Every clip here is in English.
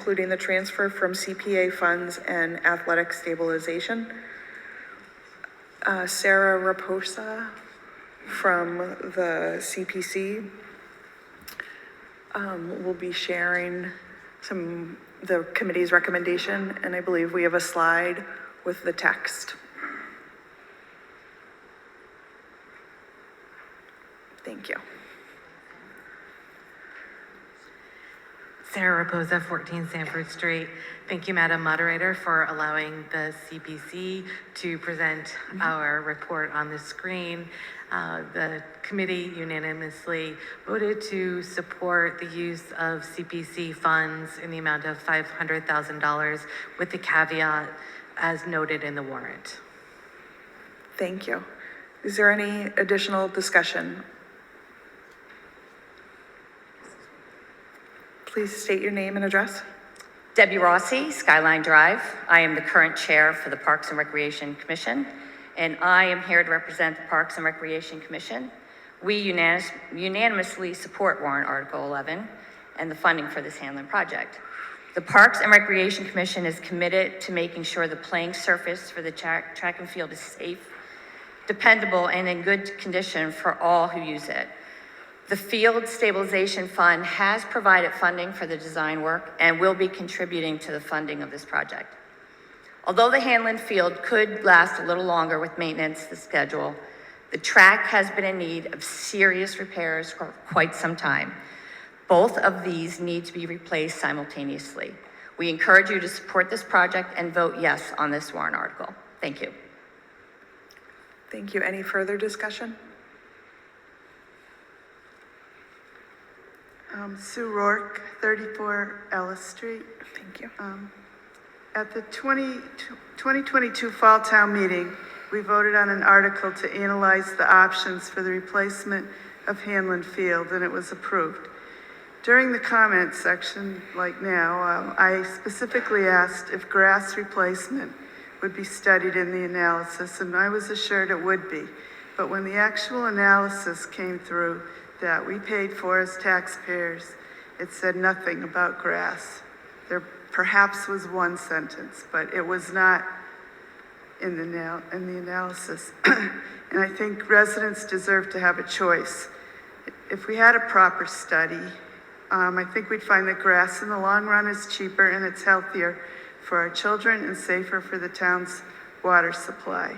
including the transfer from CPA funds and athletic stabilization. Sarah Raposa from the CPC will be sharing the committee's recommendation, and I believe we have a slide with the text. Thank you. Sarah Raposa, 14 Sanford Street. Thank you, Madam Moderator, for allowing the CPC to present our report on the screen. The committee unanimously voted to support the use of CPC funds in the amount of $500,000 with the caveat as noted in the warrant. Thank you. Is there any additional discussion? Please state your name and address. Debbie Rossi, Skyline Drive. I am the current chair for the Parks and Recreation Commission, and I am here to represent the Parks and Recreation Commission. We unanimously support warrant Article 11 and the funding for this Hanlon project. The Parks and Recreation Commission is committed to making sure the playing surface for the track and field is safe, dependable, and in good condition for all who use it. The Field Stabilization Fund has provided funding for the design work and will be contributing to the funding of this project. Although the Hanlon Field could last a little longer with maintenance the schedule, the track has been in need of serious repairs for quite some time. Both of these need to be replaced simultaneously. We encourage you to support this project and vote yes on this warrant article. Thank you. Thank you. Any further discussion? Sue Rourke, 34 Ellis Street. Thank you. At the 2022 Fall Town Meeting, we voted on an article to analyze the options for the replacement of Hanlon Field, and it was approved. During the comment section, like now, I specifically asked if grass replacement would be studied in the analysis, and I was assured it would be. But when the actual analysis came through that we paid for as taxpayers, it said nothing about grass. There perhaps was one sentence, but it was not in the analysis. And I think residents deserve to have a choice. If we had a proper study, I think we'd find that grass in the long run is cheaper and it's healthier for our children and safer for the town's water supply.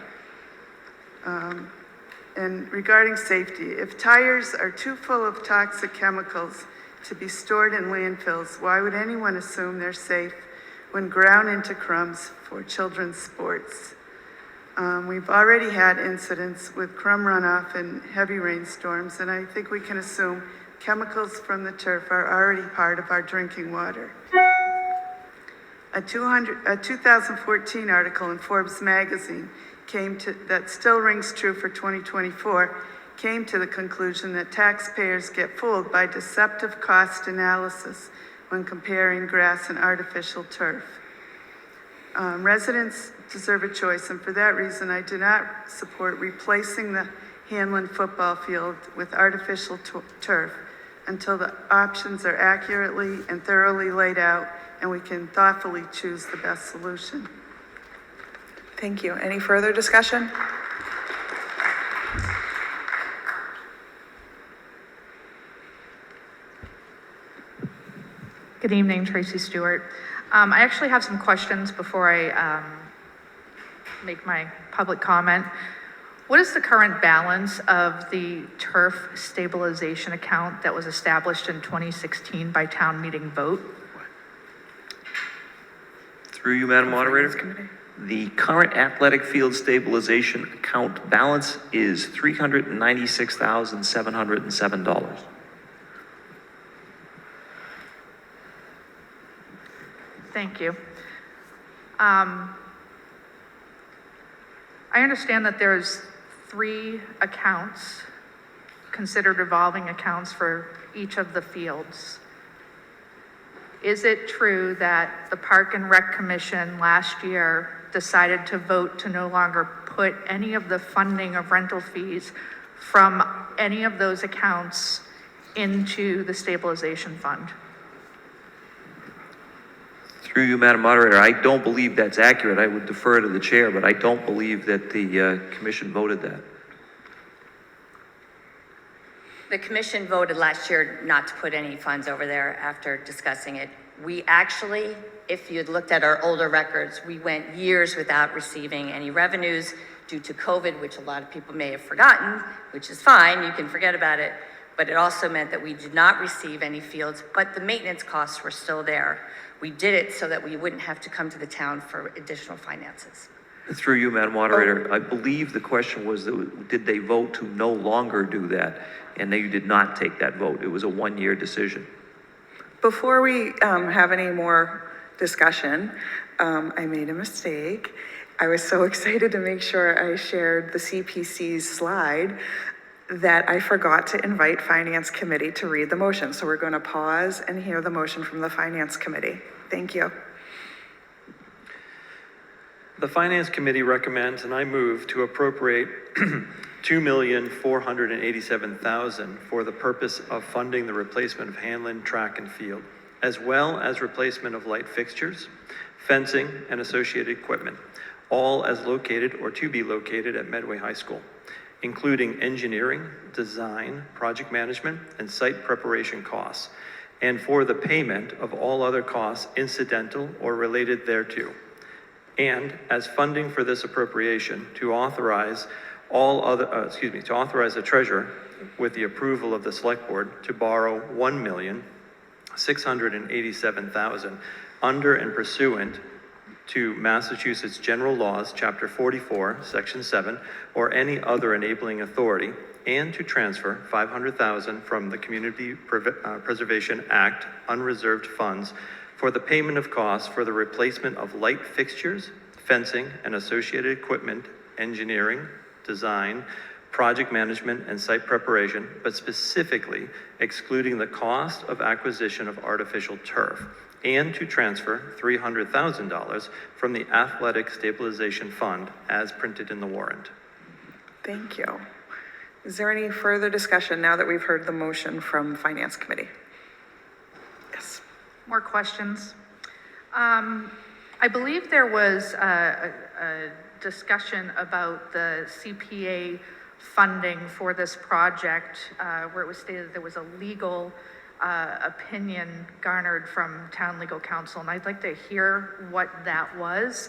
And regarding safety, if tires are too full of toxic chemicals to be stored in landfills, why would anyone assume they're safe when ground into crumbs for children's sports? We've already had incidents with crumb runoff in heavy rainstorms, and I think we can assume chemicals from the turf are already part of our drinking water. A 2014 article in Forbes magazine that still rings true for 2024, came to the conclusion that taxpayers get fooled by deceptive cost analysis when comparing grass and artificial turf. Residents deserve a choice, and for that reason, I do not support replacing the Hanlon football field with artificial turf until the options are accurately and thoroughly laid out and we can thoughtfully choose the best solution. Thank you. Any further discussion? Good evening, Tracy Stewart. I actually have some questions before I make my public comment. What is the current balance of the turf stabilization account that was established in 2016 by town meeting vote? Through you, Madam Moderator. The current athletic field stabilization account balance is $396,707. Thank you. I understand that there's 3 accounts considered revolving accounts for each of the fields. Is it true that the Park and Rec Commission last year decided to vote to no longer put any of the funding of rental fees from any of those accounts into the stabilization fund? Through you, Madam Moderator, I don't believe that's accurate. I would defer to the chair, but I don't believe that the commission voted that. The commission voted last year not to put any funds over there after discussing it. We actually, if you'd looked at our older records, we went years without receiving any revenues due to COVID, which a lot of people may have forgotten, which is fine, you can forget about it. But it also meant that we did not receive any fields, but the maintenance costs were still there. We did it so that we wouldn't have to come to the town for additional finances. Through you, Madam Moderator, I believe the question was, did they vote to no longer do that? And they did not take that vote. It was a one-year decision. Before we have any more discussion, I made a mistake. I was so excited to make sure I shared the CPC's slide that I forgot to invite Finance Committee to read the motion. So we're going to pause and hear the motion from the Finance Committee. Thank you. The Finance Committee recommends, and I move, to appropriate $2,487,000 for the purpose of funding the replacement of Hanlon track and field, as well as replacement of light fixtures, fencing, and associated equipment, all as located or to be located at Medway High School, including engineering, design, project management, and site preparation costs, and for the payment of all other costs incidental or related thereto. And as funding for this appropriation, to authorize the treasurer, with the approval of the select board, to borrow $1,687,000 under and pursuant to Massachusetts General Laws, Chapter 44, Section 7, or any other enabling authority, and to transfer $500,000 from the Community Preservation Act unreserved funds for the payment of costs for the replacement of light fixtures, fencing, and associated equipment, engineering, design, project management, and site preparation, but specifically excluding the cost of acquisition of artificial turf, and to transfer $300,000 from the Athletic Stabilization Fund as printed in the warrant. Thank you. Is there any further discussion now that we've heard the motion from Finance Committee? Yes. More questions? I believe there was a discussion about the CPA funding for this project, where it was stated that there was a legal opinion garnered from town legal counsel, and I'd like to hear what that was.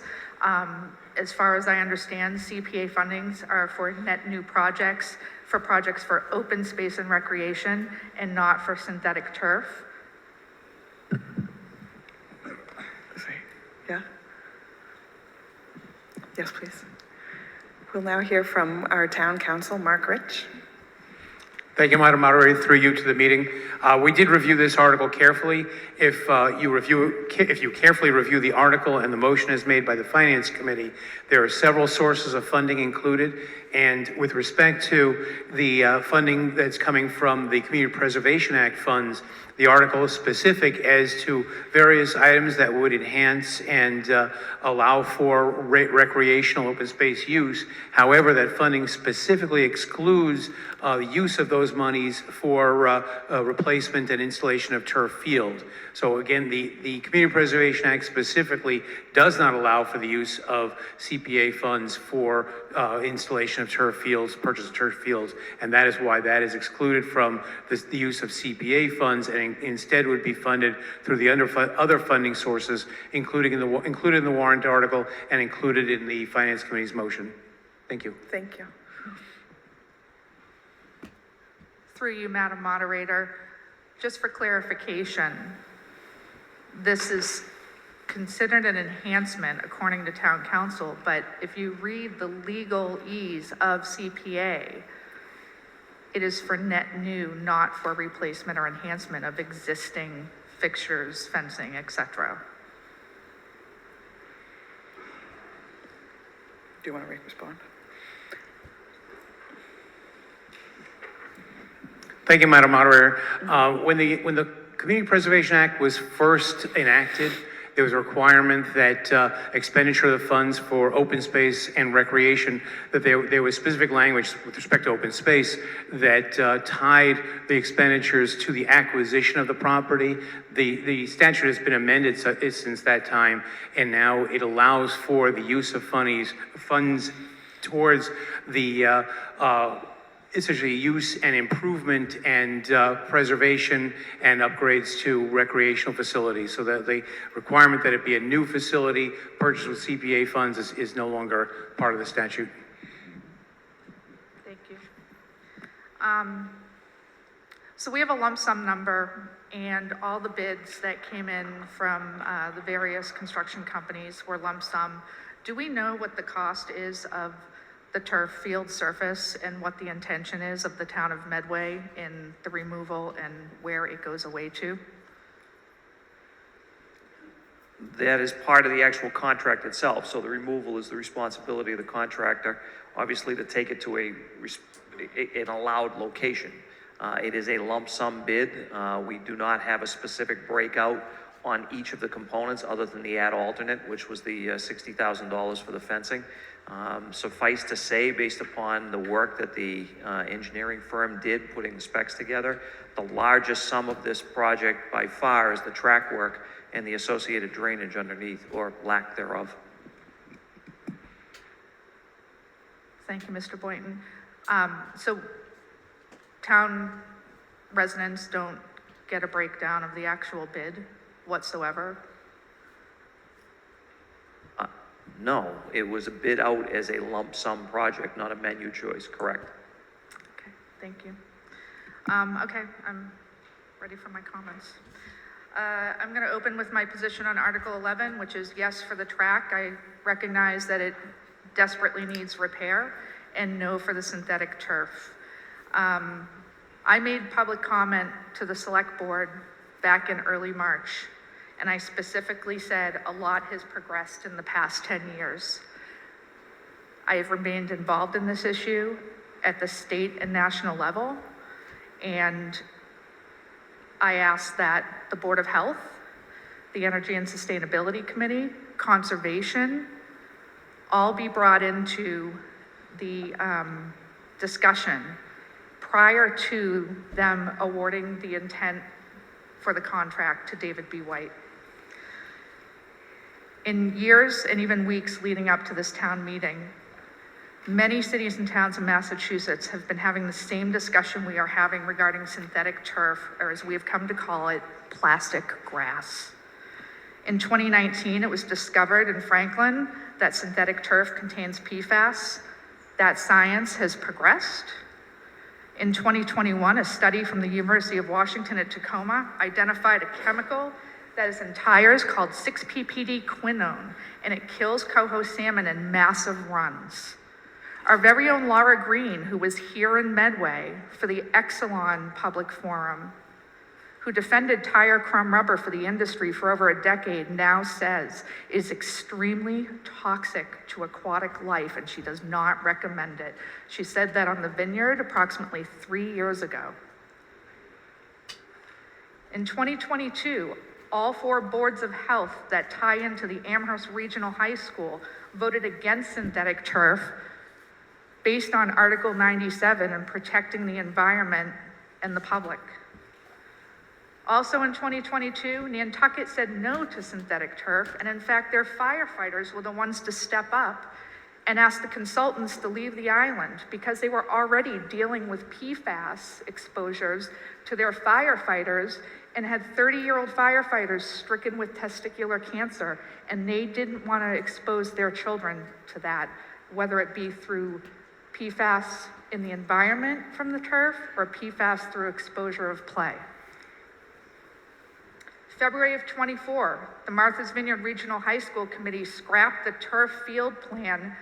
As far as I understand, CPA fundings are for net new projects, for open space and recreation, and not for synthetic turf. Yeah? Yes, please. We'll now hear from our town council, Mark Rich. Thank you, Madam Moderator. Through you to the meeting. We did review this article carefully. If you carefully review the article and the motion as made by the Finance Committee, there are several sources of funding included. And with respect to the funding that's coming from the Community Preservation Act funds, the article is specific as to various items that would enhance and allow for recreational open space use. However, that funding specifically excludes use of those monies for replacement and installation of turf field. So again, the Community Preservation Act specifically does not allow for the use of CPA funds for installation of turf fields, purchase of turf fields, and that is why that is excluded from the use of CPA funds, and instead would be funded through the other funding sources, included in the warrant article and included in the Finance Committee's motion. Thank you. Thank you. Through you, Madam Moderator, just for clarification, this is considered an enhancement according to town council, but if you read the legalese of CPA, it is for net new, not for replacement or enhancement of existing fixtures, fencing, etc. Do you want to respond? Thank you, Madam Moderator. When the Community Preservation Act was first enacted, there was a requirement that expenditure of the funds for open space and recreation, that there was specific language with respect to open space that tied the expenditures to the acquisition of the property. The statute has been amended since that time, and now it allows for the use of funds towards the essentially use and improvement and preservation and upgrades to recreational facilities. So that the requirement that it be a new facility purchased with CPA funds is no longer part of the statute. Thank you. So we have a lump sum number, and all the bids that came in from the various construction companies were lump sum. Do we know what the cost is of the turf field surface and what the intention is of the town of Medway in the removal and where it goes away to? That is part of the actual contract itself, so the removal is the responsibility of the contractor, obviously, to take it to an allowed location. It is a lump sum bid. We do not have a specific breakout on each of the components other than the add alternate, which was the $60,000 for the fencing. Suffice to say, based upon the work that the engineering firm did putting the specs together, the largest sum of this project by far is the track work and the associated drainage underneath, or lack thereof. Thank you, Mr. Boynton. So town residents don't get a breakdown of the actual bid whatsoever? No, it was a bid out as a lump sum project, not a menu choice, correct? Okay, thank you. Okay, I'm ready for my comments. I'm going to open with my position on Article 11, which is yes for the track. I recognize that it desperately needs repair, and no for the synthetic turf. I made public comment to the select board back in early March, and I specifically said a lot has progressed in the past 10 years. I have remained involved in this issue at the state and national level, and I asked that the Board of Health, the Energy and Sustainability Committee, Conservation, all be brought into the discussion prior to them awarding the intent for the contract to David B. White. In years and even weeks leading up to this town meeting, many cities and towns in Massachusetts have been having the same discussion we are having regarding synthetic turf, or as we have come to call it, plastic grass. In 2019, it was discovered in Franklin that synthetic turf contains PFAS. That science has progressed. In 2021, a study from the University of Washington at Tacoma identified a chemical that is in tires called 6-PPD quinone, and it kills coho salmon in massive runs. Our very own Laura Green, who was here in Medway for the Exelon Public Forum, who defended tire crumb rubber for the industry for over a decade, now says it is extremely toxic to aquatic life, and she does not recommend it. She said that on the Vineyard approximately 3 years ago. In 2022, all 4 boards of health that tie into the Amherst Regional High School voted against synthetic turf based on Article 97 and protecting the environment and the public. Also in 2022, Nantucket said no to synthetic turf, and in fact, their firefighters were the ones to step up and ask the consultants to leave the island because they were already dealing with PFAS exposures to their firefighters and had 30-year-old firefighters stricken with testicular cancer, and they didn't want to expose their children to that, whether it be through PFAS in the environment from the turf or PFAS through exposure of play. February of 24, the Martha's Vineyard Regional High School Committee scrapped the turf field plan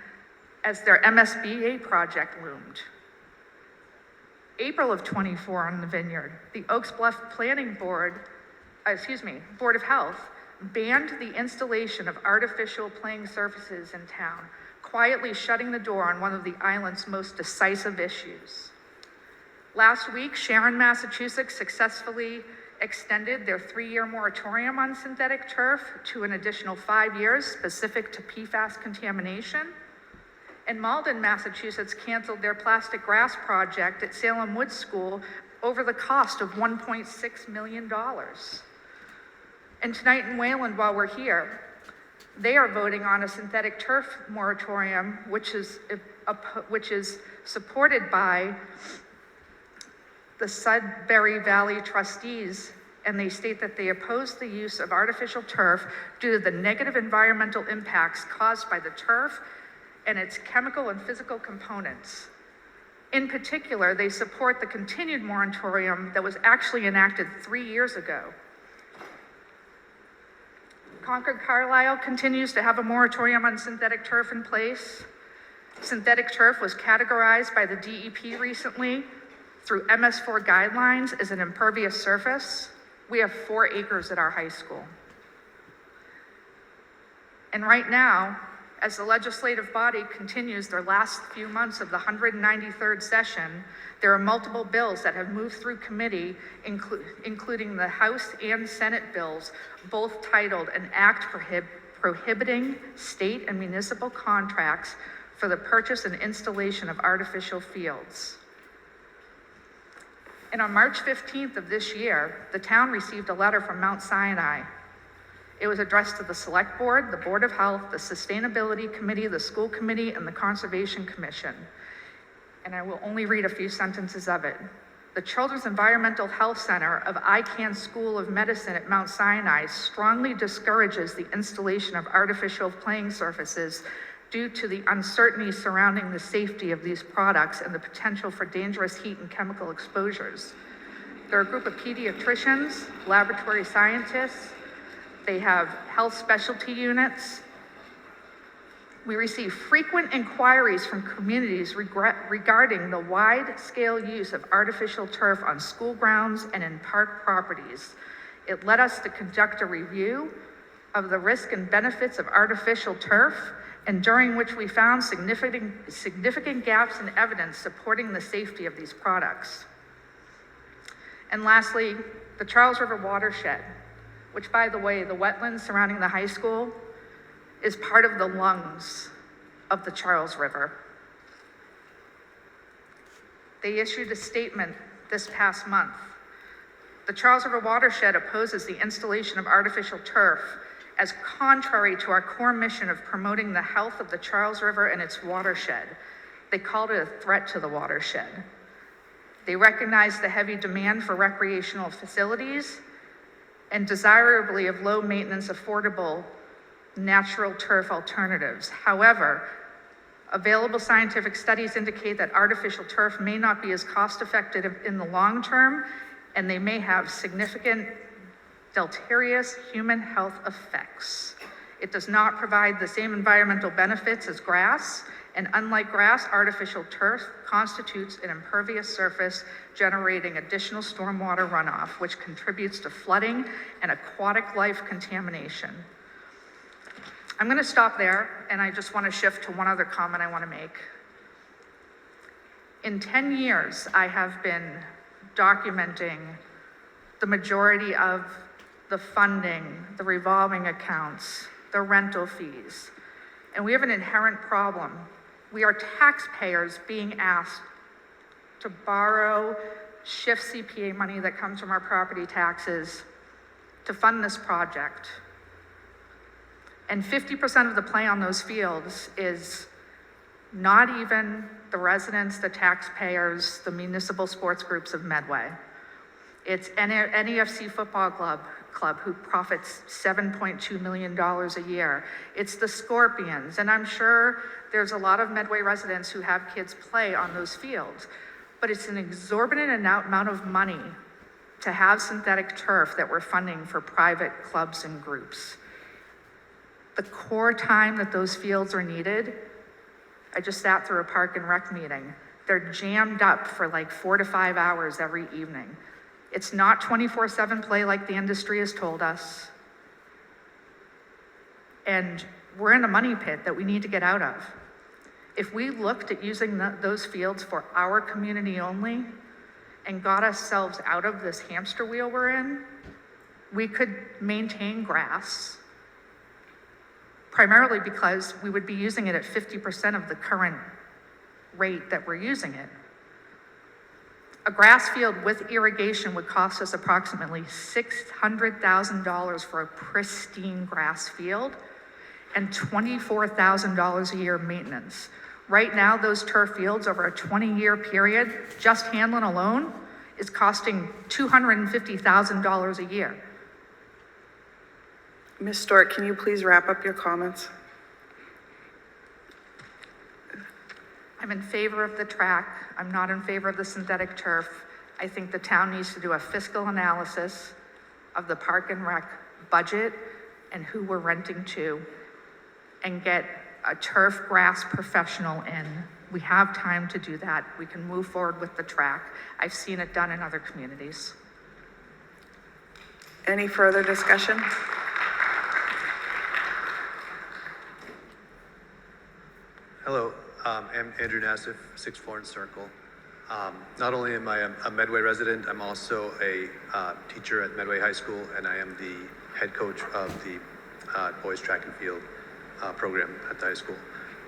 as their MSBA project loomed. April of 24 on the Vineyard, the Oaks Bluff Board of Health banned the installation of artificial playing surfaces in town, quietly shutting the door on one of the island's most decisive issues. Last week, Sharon, Massachusetts successfully extended their 3-year moratorium on synthetic turf to an additional 5 years specific to PFAS contamination. And Malden, Massachusetts canceled their plastic grass project at Salem Woods School over the cost of $1.6 million. And tonight in Wayland, while we're here, they are voting on a synthetic turf moratorium, which is supported by the Sudbury Valley trustees, and they state that they oppose the use of artificial turf due to the negative environmental impacts caused by the turf and its chemical and physical components. In particular, they support the continued moratorium that was actually enacted 3 years ago. Concord Carlisle continues to have a moratorium on synthetic turf in place. Synthetic turf was categorized by the DEP recently through MS4 guidelines as an impervious surface. We have 4 acres at our high school. And right now, as the legislative body continues their last few months of the 193rd session, there are multiple bills that have moved through committee, including the House and Senate bills, both titled An Act Prohibiting State and Municipal Contracts for the Purchase and Installation of Artificial Fields. And on March 15th of this year, the town received a letter from Mount Sinai. It was addressed to the Select Board, the Board of Health, the Sustainability Committee, the School Committee, and the Conservation Commission. And I will only read a few sentences of it. The Children's Environmental Health Center of Icahn School of Medicine at Mount Sinai strongly discourages the installation of artificial playing surfaces due to the uncertainty surrounding the safety of these products and the potential for dangerous heat and chemical exposures. They're a group of pediatricians, laboratory scientists. They have health specialty units. We receive frequent inquiries from communities regarding the wide-scale use of artificial turf on school grounds and in park properties. It led us to conduct a review of the risk and benefits of artificial turf, and during which we found significant gaps in evidence supporting the safety of these products. And lastly, the Charles River watershed, which, by the way, the wetlands surrounding the high school is part of the lungs of the Charles River. They issued a statement this past month. The Charles River watershed opposes the installation of artificial turf as contrary to our core mission of promoting the health of the Charles River and its watershed. They called it a threat to the watershed. They recognized the heavy demand for recreational facilities and desirably of low maintenance, affordable natural turf alternatives. However, available scientific studies indicate that artificial turf may not be as cost effective in the long term, and they may have significant deleterious human health effects. It does not provide the same environmental benefits as grass, and unlike grass, artificial turf constitutes an impervious surface, generating additional stormwater runoff, which contributes to flooding and aquatic life contamination. I'm going to stop there, and I just want to shift to one other comment I want to make. In 10 years, I have been documenting the majority of the funding, the revolving accounts, the rental fees. And we have an inherent problem. We are taxpayers being asked to borrow shift CPA money that comes from our property taxes to fund this project. And 50% of the play on those fields is not even the residents, the taxpayers, the municipal sports groups of Medway. It's NEFC Football Club who profits $7.2 million a year. It's the Scorpions, and I'm sure there's a lot of Medway residents who have kids play on those fields, but it's an exorbitant amount of money to have synthetic turf that we're funding for private clubs and groups. The core time that those fields are needed, I just sat through a park and rec meeting. They're jammed up for like 4 to 5 hours every evening. It's not 24/7 play like the industry has told us. And we're in a money pit that we need to get out of. If we looked at using those fields for our community only, and got ourselves out of this hamster wheel we're in, we could maintain grass, primarily because we would be using it at 50% of the current rate that we're using it. A grass field with irrigation would cost us approximately $600,000 for a pristine grass field and $24,000 a year maintenance. Right now, those turf fields over a 20-year period, just Hanlon alone, is costing $250,000 a year. Ms. Stork, can you please wrap up your comments? I'm in favor of the track. I'm not in favor of the synthetic turf. I think the town needs to do a fiscal analysis of the park and rec budget and who we're renting to and get a turf grass professional in. We have time to do that. We can move forward with the track. I've seen it done in other communities. Any further discussion? Hello, I'm Andrew Nassif, 6 Florence Circle. Not only am I a Medway resident, I'm also a teacher at Medway High School, and I am the head coach of the boys track and field program at the high school.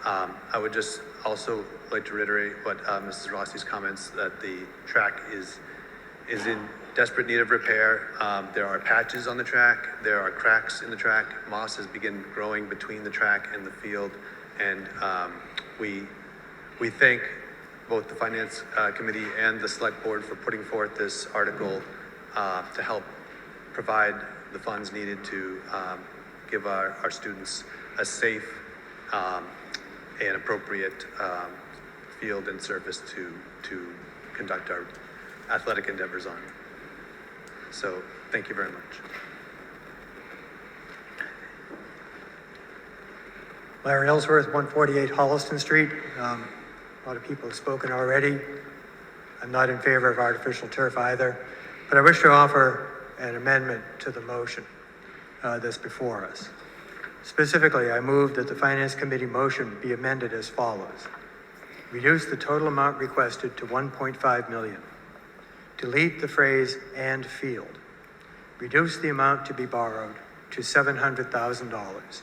I would just also like to reiterate what Mrs. Rossi's comments, that the track is in desperate need of repair. There are patches on the track, there are cracks in the track, moss has begun growing between the track and the field, and we thank both the Finance Committee and the Select Board for putting forth this article to help provide the funds needed to give our students a safe and appropriate field and surface to conduct our athletic endeavors on. So, thank you very much. Larry Ellsworth, 148 Holliston Street. A lot of people have spoken already. I'm not in favor of artificial turf either, but I wish to offer an amendment to the motion that's before us. Specifically, I move that the Finance Committee motion be amended as follows. Reduce the total amount requested to $1.5 million. Delete the phrase "and field." Reduce the amount to be borrowed to $700,000.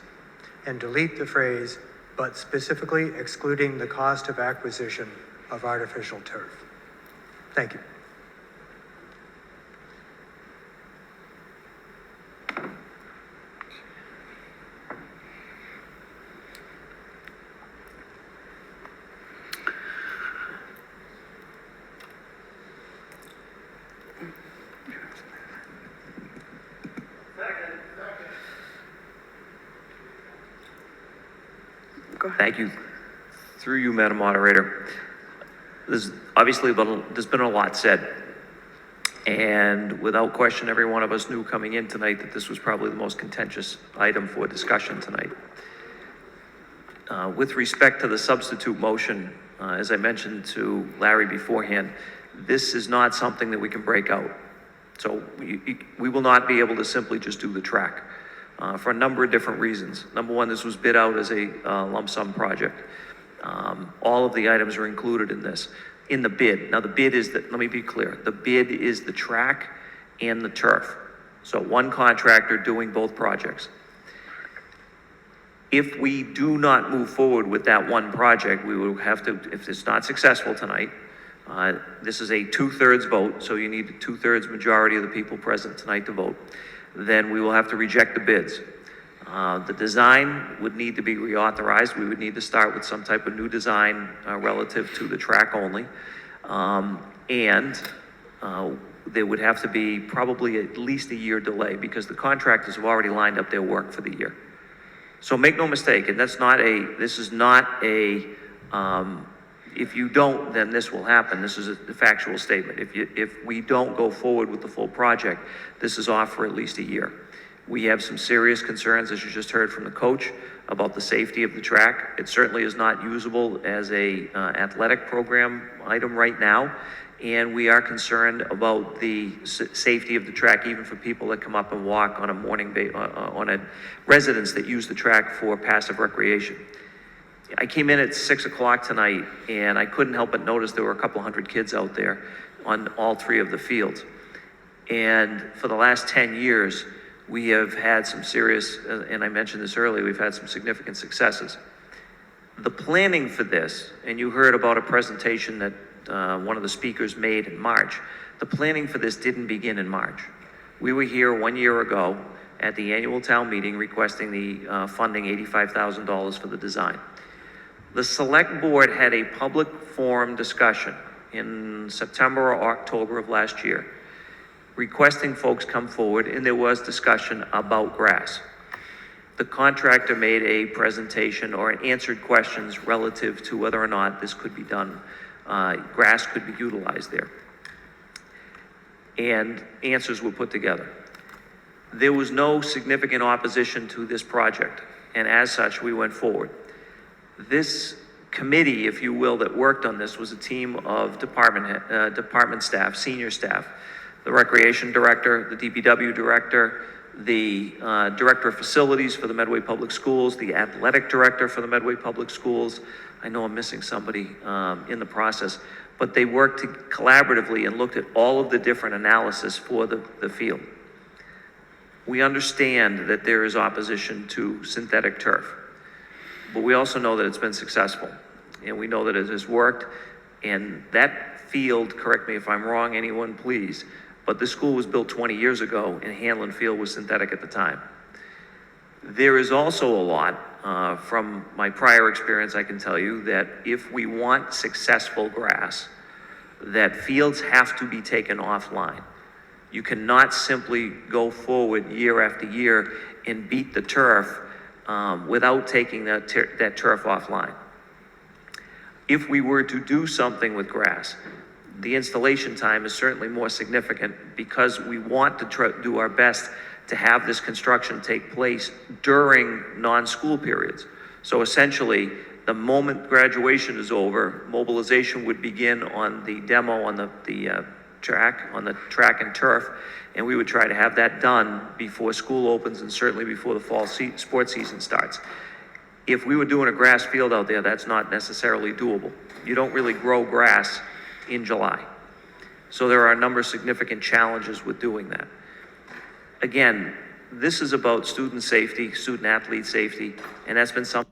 And delete the phrase "but specifically excluding the cost of acquisition of artificial turf." Thank you. Thank you. Through you, Madam Moderator. There's been a lot said. And without question, every one of us knew coming in tonight that this was probably the most contentious item for discussion tonight. With respect to the substitute motion, as I mentioned to Larry beforehand, this is not something that we can break out. So we will not be able to simply just do the track. For a number of different reasons. Number one, this was bid out as a lump sum project. All of the items are included in this, in the bid. Now the bid is, let me be clear, the bid is the track and the turf. So one contractor doing both projects. If we do not move forward with that one project, we will have to, if it's not successful tonight, this is a 2/3 vote, so you need a 2/3 majority of the people present tonight to vote. Then we will have to reject the bids. The design would need to be reauthorized. We would need to start with some type of new design relative to the track only. There would have to be probably at least a year delay because the contractors have already lined up their work for the year. So make no mistake, and this is not a, if you don't, then this will happen. This is a factual statement. If we don't go forward with the full project, this is off for at least a year. We have some serious concerns, as you just heard from the coach, about the safety of the track. It certainly is not usable as a athletic program item right now. And we are concerned about the safety of the track, even for people that come up and walk on a on a residents that use the track for passive recreation. I came in at 6 o'clock tonight and I couldn't help but notice there were a couple hundred kids out there. on all 3 of the fields. And for the last 10 years, we have had some serious, and I mentioned this earlier, we've had some significant successes. The planning for this, and you heard about a presentation that one of the speakers made in March, the planning for this didn't begin in March. We were here 1 year ago at the annual town meeting requesting the funding, $85,000 for the design. The select board had a public forum discussion in September or October of last year, requesting folks come forward, and there was discussion about grass. The contractor made a presentation or answered questions relative to whether or not this could be done, grass could be utilized there. And answers were put together. There was no significant opposition to this project, and as such, we went forward. This committee, if you will, that worked on this was a team of department staff, senior staff, the recreation director, the DPW director, the director of facilities for the Medway Public Schools, the athletic director for the Medway Public Schools. I know I'm missing somebody in the process, but they worked collaboratively and looked at all of the different analysis for the field. We understand that there is opposition to synthetic turf, but we also know that it's been successful, and we know that it has worked, and that field, correct me if I'm wrong, anyone please, but this school was built 20 years ago, and Hanlon Field was synthetic at the time. There is also a lot, from my prior experience, I can tell you, that if we want successful grass, that fields have to be taken offline. You cannot simply go forward year after year and beat the turf without taking that turf offline. If we were to do something with grass, the installation time is certainly more significant because we want to do our best to have this construction take place during non-school periods. So essentially, the moment graduation is over, mobilization would begin on the demo on the track and turf, and we would try to have that done before school opens and certainly before the fall sports season starts. If we were doing a grass field out there, that's not necessarily doable. You don't really grow grass in July. So there are a number of significant challenges with doing that. Again, this is about student safety, student athlete safety, and that's been something